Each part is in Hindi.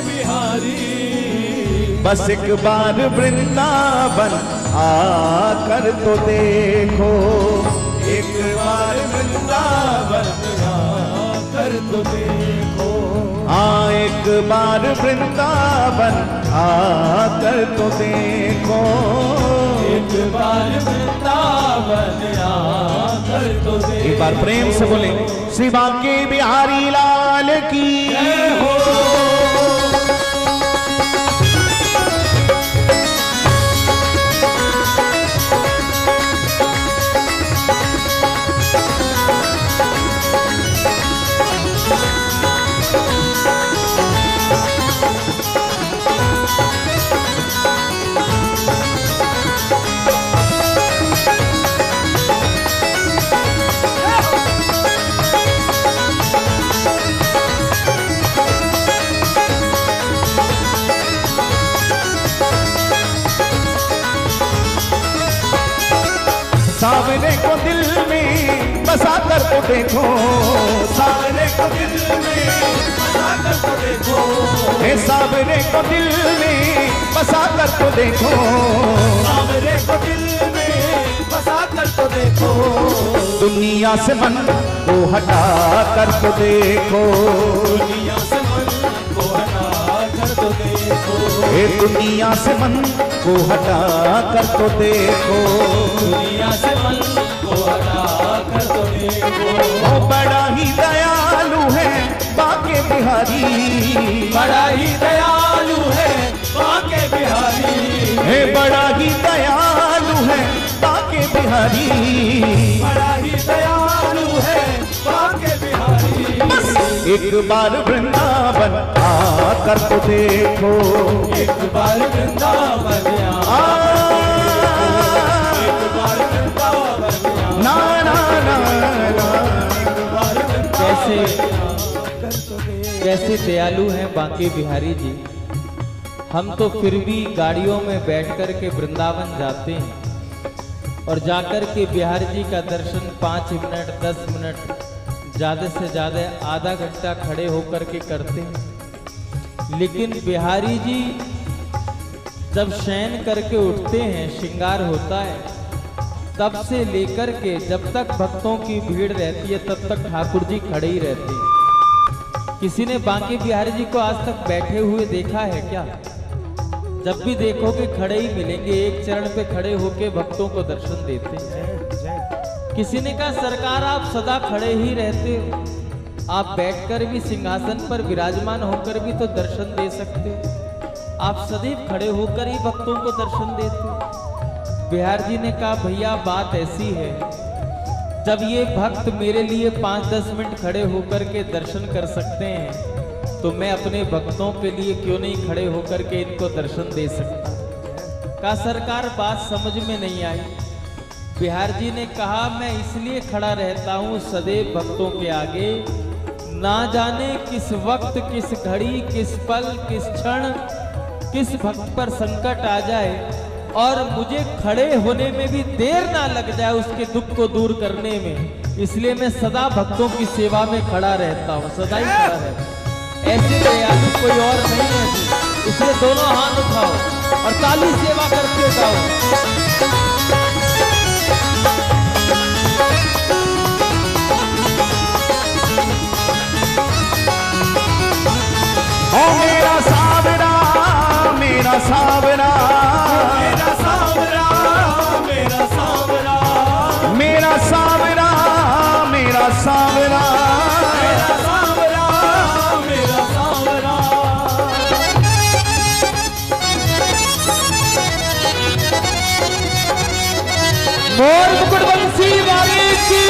बिहारी। बस एक बार वृंदावन आकर तो देखो, एक बार वृंदावन आकर तो देखो। हाँ एक बार वृंदावन आकर तो देखो, एक बार वृंदावन आकर तो देखो। एक बार प्रेम से बोले श्री बांके बिहारी लाल की जय हो। सावरे को दिल में बसा कर तो देखो, सावरे को दिल में बसा कर तो देखो। हे सावरे को दिल में बसा कर तो देखो, सावरे को दिल में बसा कर तो देखो। दुनिया से मन को हटा कर तो देखो, दुनिया से मन को हटा कर तो देखो। हे दुनिया से मन को हटा कर तो देखो, दुनिया से मन को हटा कर तो देखो। वो बड़ा ही दयालु है बांके बिहारी, बड़ा ही दयालु है बांके बिहारी। हे बड़ा ही दयालु है बांके बिहारी, बड़ा ही दयालु है बांके बिहारी। एक बार वृंदावन आकर तो देखो, एक बार वृंदावन एक बार वृंदावन ना ना ना ना। कैसे दयालु हैं बांके बिहारी जी। हम तो फिर भी गाड़ियों में बैठ कर के वृंदावन जाते हैं और जाकर के बिहारी जी का दर्शन 5 मिनट 10 मिनट ज़्यादा से ज़्यादा आधा घंटा खड़े होकर के करते हैं। लेकिन बिहारी जी जब शयन करके उठते हैं, श्रृंगार होता है, तब से लेकर के जब तक भक्तों की भीड़ रहती है तब तक ठाकुर जी खड़े ही रहते हैं। किसी ने बांके बिहारी जी को आज तक बैठे हुए देखा है क्या? जब भी देखोगे खड़े ही मिलेंगे, एक चरण पे खड़े होके भक्तों को दर्शन देते हैं। किसी ने कहा सरकार आप सदा खड़े ही रहते हो, आप बैठकर भी सिंहासन पर विराजमान होकर भी तो दर्शन दे सकते हो, आप सदैव खड़े होकर ही भक्तों को दर्शन देते हो। बिहार जी ने कहा भैया बात ऐसी है, जब ये भक्त मेरे लिए 5-10 मिनट खड़े होकर के दर्शन कर सकते हैं तो मैं अपने भक्तों के लिए क्यों नहीं खड़े होकर के इनको दर्शन दे सकता। कहा सरकार बात समझ में नहीं आई। बिहार जी ने कहा मैं इसलिए खड़ा रहता हूँ सदैव भक्तों के आगे, ना जाने किस वक्त किस घड़ी किस पल किस क्षण किस भक्त पर संकट आ जाए और मुझे खड़े होने में भी देर ना लग जाए उसके दुख को दूर करने में, इसलिए मैं सदा भक्तों की सेवा में खड़ा रहता हूँ, सदा ही खड़ा रहता हूँ। ऐसे दयालु कोई और नहीं है, इसलिए दोनों हाथ उठाओ और ताली सेवा करके उठाओ। ओ मेरा सावरा मेरा सावरा मेरा सावरा मेरा सावरा मेरा सावरा मेरा सावरा मेरा सावरा मेरा सावरा। मोर मुकुट बंसी वाली की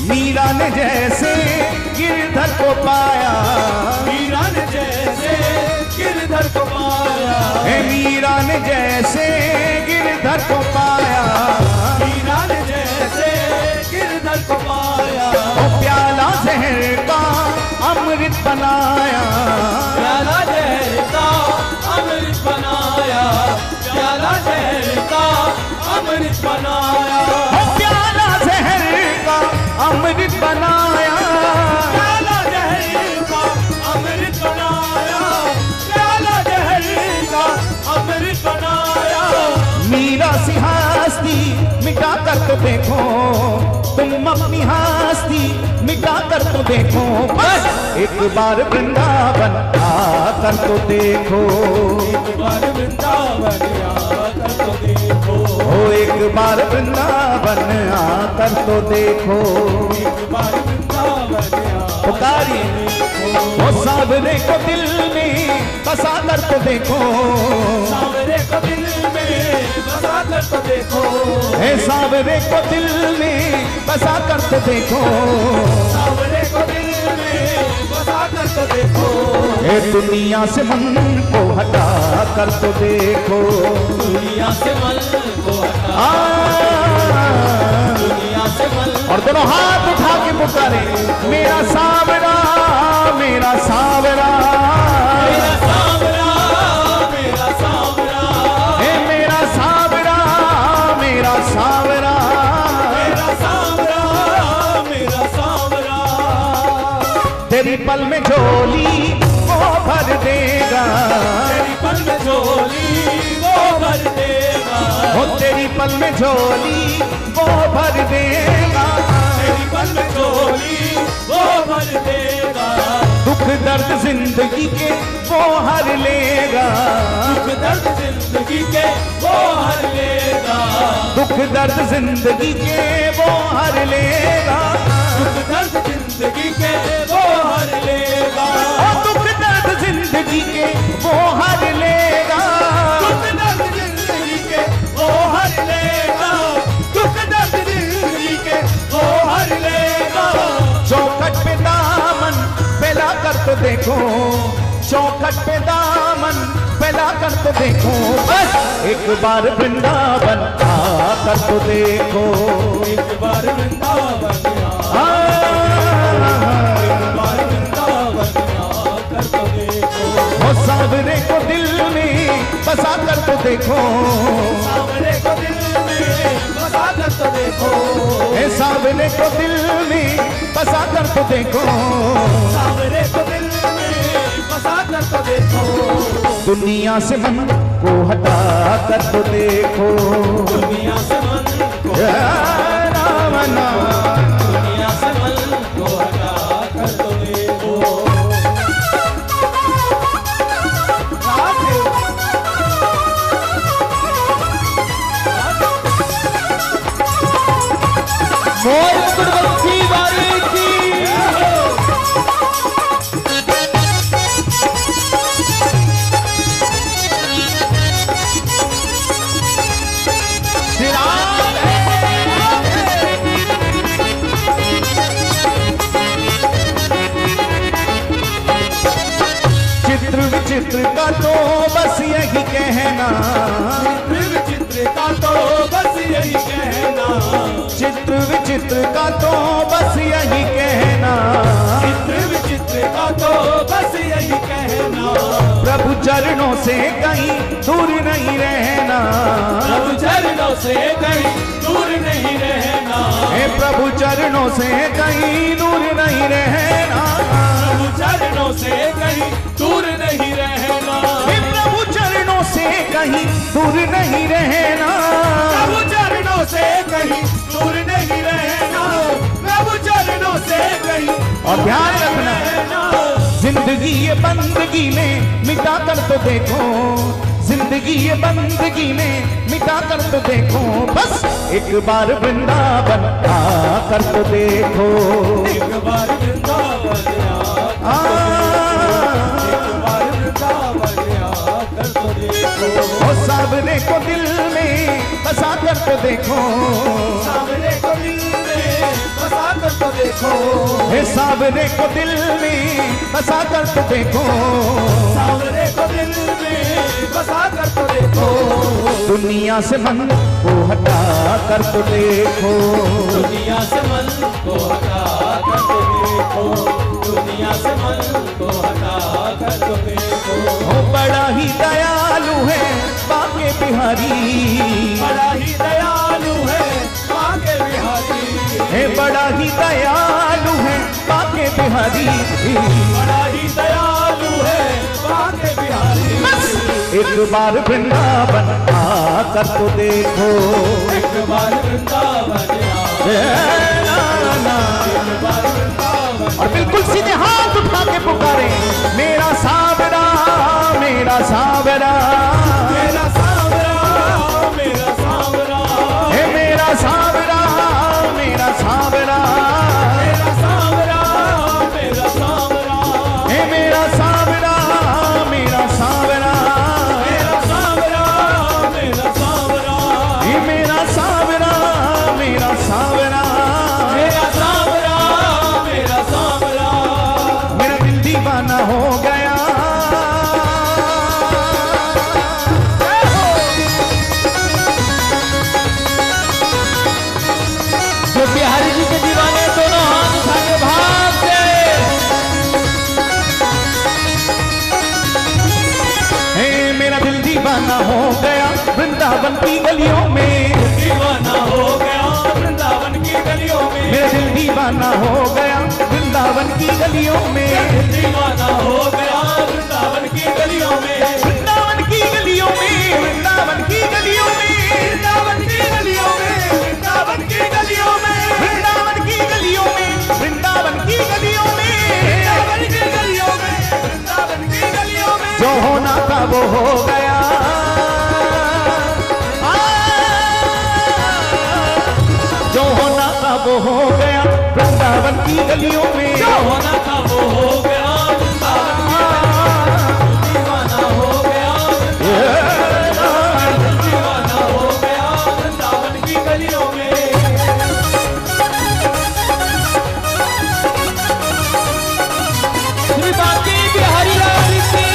मीरा ने जैसे गिरधर को पाया, मीरा ने जैसे गिरधर को पाया, हे मीरा ने जैसे गिरधर को पाया, मीरा ने जैसे तो देखो, तुम अपनी हस्ती मिटा कर तो देखो, बस एक बार वृंदावन आकर तो देखो, एक बार वृंदावन आकर तो देखो, ओ एक बार वृंदावन आकर तो देखो, एक बार वृंदावन पुकारी वो सावरे को दिल में बसा कर तो देखो, सावरे को दिल में बसा कर तो देखो, हे सावरे को दिल में बसा कर तो देखो, सावरे को दिल में बसा कर तो देखो, हे दुनिया से मन को हटा कर तो देखो, दुनिया से मन को हटा, दुनिया से मन। और दोनों हाथ उठा के पुकारे, मेरा सावरा, मेरा सावरा, मेरा सावरा, मेरा सावरा, हे मेरा सावरा, मेरा सावरा, मेरा सावरा, मेरा सावरा, तेरी पल में झोली वो भर देगा, तेरी पल में झोली वो भर देगा, वो तेरी पल में झोली वो भर देगा, तेरी पल में झोली वो भर देगा, दुख दर्द जिंदगी के वो हर लेगा, दुख दर्द जिंदगी के वो हर लेगा, दुख दर्द जिंदगी के वो हर लेगा, दुख दर्द जिंदगी के वो हर लेगा, और दुख दर्द जिंदगी के वो हर लेगा, दुख दर्द जिंदगी के वो हर लेगा, दुख दर्द जिंदगी के वो हर लेगा, चौखट पे दामन फैला कर तो देखो, चौखट पे दामन फैला कर तो देखो, बस एक बार वृंदावन आकर तो देखो, एक बार वृंदावन एक बार वृंदावन आकर तो देखो, वो सावरे को दिल में बसा कर तो देखो, सावरे को दिल में बसा कर तो देखो, हे सावरे को दिल में बसा कर तो देखो, सावरे को दिल में बसा कर तो देखो, दुनिया से मन को हटा कर तो देखो, दुनिया से मन को राम नाम दुनिया से मन को हटा कर तो देखो, मोर कुर्बती वाली की चित्र विचित्र का तो बस यही कहना, चित्र का तो बस यही कहना, चित्र विचित्र का तो बस यही कहना, चित्र विचित्र का तो बस यही कहना, प्रभु चरणों से कहीं दूर नहीं रहना, प्रभु चरणों से कहीं दूर नहीं रहना, हे प्रभु चरणों से कहीं दूर नहीं रहना, प्रभु चरणों से कहीं दूर नहीं रहना, हे प्रभु चरणों से कहीं दूर नहीं रहना, प्रभु चरणों से कहीं दूर नहीं रहना, प्रभु चरणों से कहीं और ध्यान रखना, रहना, जिंदगी ये बंदगी में मिटा कर तो देखो, जिंदगी ये बंदगी में मिटा कर तो देखो, बस एक बार वृंदावन आकर तो देखो, एक बार वृंदावन आ, एक बार वृंदावन आकर तो देखो, ओ सावरे को दिल में बसा कर तो देखो, सावरे को दिल में बसा कर तो देखो, हे सावरे को दिल में बसा कर तो देखो, सावरे को दिल में बसा कर तो देखो, दुनिया से मन को हटा कर तो देखो, दुनिया से मन को हटा कर तो देखो, दुनिया से मन को हटा कर तो देखो, ओ बड़ा ही दयालु है बाके बिहारी, बड़ा ही दयालु है बाके बिहारी, हे बड़ा ही दयालु है बाके बिहारी, बड़ा ही दयालु है बाके बिहारी, बस एक बार वृंदावन आकर तो देखो, एक बार वृंदावन और बिल्कुल सीधे हाथ उठा के पुकारे, मेरा सावरा मेरा सावरा, मेरा सावरा मेरा सावरा, हे मेरा सावरा मेरा सावरा, मेरा सावरा मेरा सावरा, हे मेरा सावरा मेरा सावरा, मेरा सावरा मेरा सावरा, हे मेरा सावरा मेरा सावरा, मेरा सावरा मेरा सावरा, मेरा दिल दीवाना हो गया। जो बिहारी जी के दीवाने दोनों हाथ उठा के भागते। हे मेरा दिल दीवाना हो गया वृंदावन की गलियों में, दीवाना हो गया वृंदावन की गलियों में, मेरा दिल दीवाना हो गया वृंदावन की गलियों में, दीवाना हो गया वृंदावन की गलियों में, वृंदावन की गलियों में, वृंदावन की गलियों में, वृंदावन की गलियों में, वृंदावन की गलियों में, वृंदावन की गलियों में, वृंदावन की गलियों में, वृंदावन की गलियों में, वृंदावन की गलियों में, जो होना था वो हो गया। जो होना था वो हो गया वृंदावन की गलियों में, जो होना था वो हो गया वृंदावन की गलियों में, दीवाना हो गया दीवाना हो गया वृंदावन की गलियों में। श्री बांके बिहारी लाल की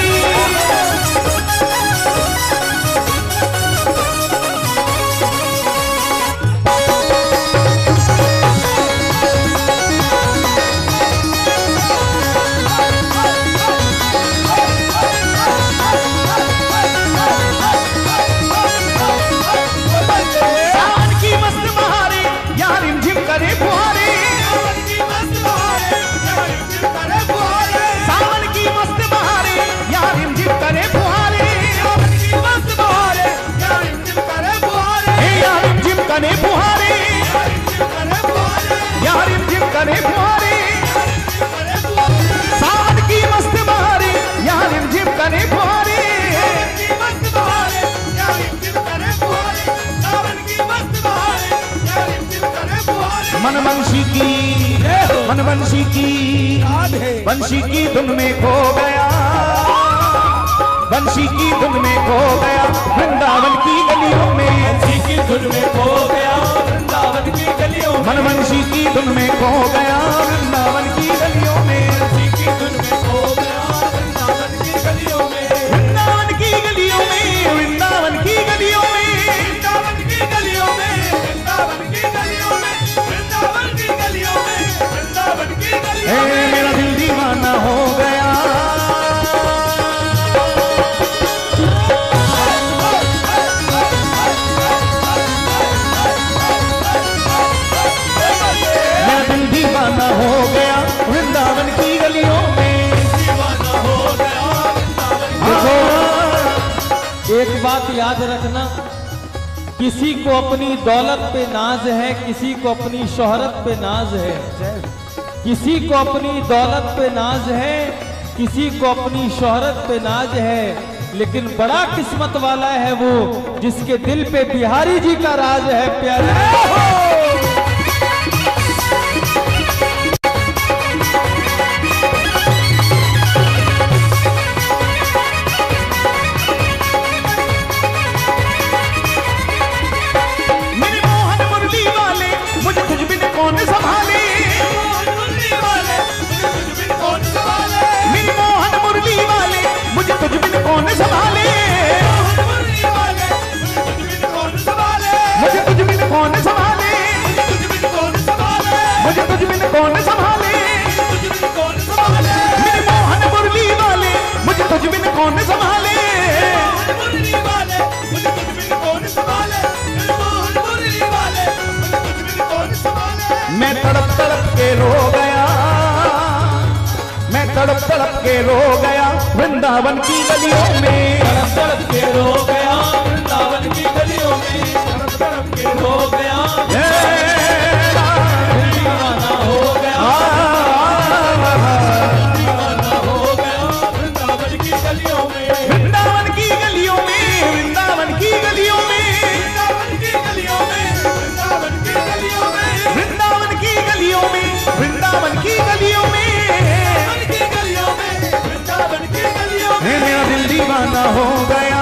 सावन की मस्त बहारे यार रिमझिम करे फुहारे, सावन की मस्त बहारे यार रिमझिम करे फुहारे, सावन की मस्त बहारे यार रिमझिम करे फुहारे, सावन की मस्त बहारे यार रिमझिम करे फुहारे, हे यार रिमझिम करे फुहारे, यार रिमझिम करे फुहारे, यार रिमझिम करे फुहारे, करे फुहारे, सावन की मस्त बहारे यार रिमझिम करे फुहारे, सावन की मस्त बहारे यार रिमझिम करे फुहारे, सावन की मस्त बहारे यार रिमझिम करे फुहारे। मनवंशी की मनवंशी की वंशी की धुन में खो गया, वंशी की धुन में खो गया वृंदावन की गलियों में, वंशी की धुन में खो गया वृंदावन की गलियों में, मनवंशी की धुन में खो गया वृंदावन की गलियों में, वंशी की धुन में खो गया वृंदावन की गलियों में, वृंदावन की गलियों में, वृंदावन की गलियों में, वृंदावन की गलियों में, वृंदावन की गलियों में, वृंदावन की गलियों में, वृंदावन की हे गलियों में। मेरा दिल दीवाना हो गया। मेरा दिल दीवाना हो गया वृंदावन की गलियों में, दीवाना हो गया वृंदावन की देखो, एक बात याद रखना, किसी को अपनी दौलत पे नाज है, किसी को अपनी शोहरत पे नाज है, किसी को अपनी दौलत पे नाज है, किसी को अपनी शोहरत पे नाज है, लेकिन बड़ा किस्मत वाला है वो जिसके दिल पे बिहारी जी का राज है प्यारे। मेरे मोहन मुरली वाले मुझे तुझ बिन कौन संभाले, मुरली वाले मुझे तुझ बिन कौन संभाले, मेरे मोहन मुरली वाले मुझे तुझ बिन कौन संभाले, मुरली वाले मुझे तुझ बिन कौन संभाले, मुझे तुझ बिन कौन संभाले, तुझ बिन कौन संभाले, मुझे तुझ बिन कौन संभाले, तुझ बिन कौन संभाले, मेरे मोहन मुरली वाले मुझे तुझ बिन कौन संभाले, मुरली वाले मुझे तुझ बिन कौन संभाले, मोहन मुरली वाले मुझे तुझ बिन कौन संभाले। मैं तड़प तड़प के रो गया, मैं तड़प तड़प के रो गया वृंदावन की गलियों में, तड़प तड़प के रो गया वृंदावन की गलियों में, तड़प तड़प के रो गया दीवाना हो गया, दीवाना हो गया वृंदावन की गलियों में, वृंदावन की गलियों में, वृंदावन की गलियों में, वृंदावन की गलियों में, वृंदावन की गलियों में, वृंदावन की गलियों में, वृंदावन की गलियों में, वृंदावन की गलियों में मेरा दिल दीवाना हो गया।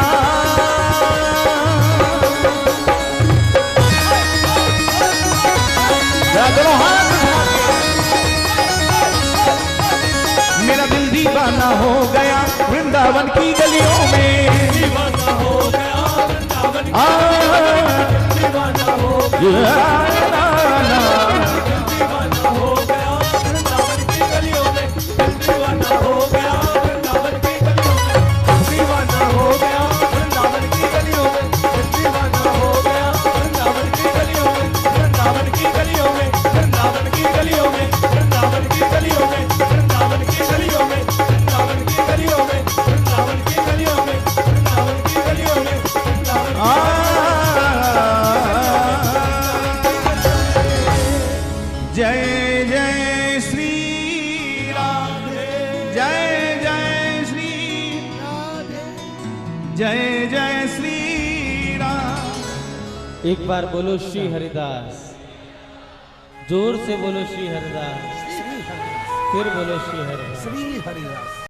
मेरा दिल दीवाना हो गया वृंदावन की गलियों में, दीवाना हो गया वृंदावन की दीवाना हो गया, दीवाना हो गया वृंदावन की गलियों में, दीवाना हो गया वृंदावन की गलियों में, दीवाना हो गया वृंदावन की गलियों में, दीवाना हो गया वृंदावन की गलियों में, वृंदावन की गलियों में, वृंदावन की गलियों में, वृंदावन की गलियों में, वृंदावन की गलियों में, वृंदावन की गलियों में, वृंदावन की गलियों में, वृंदावन की गलियों में, जय जय श्री राम, जय जय श्री, जय जय श्री राम। एक बार बोलो श्री हरिदास, जोर से बोलो श्री हरिदास, फिर बोलो श्री हरिदास।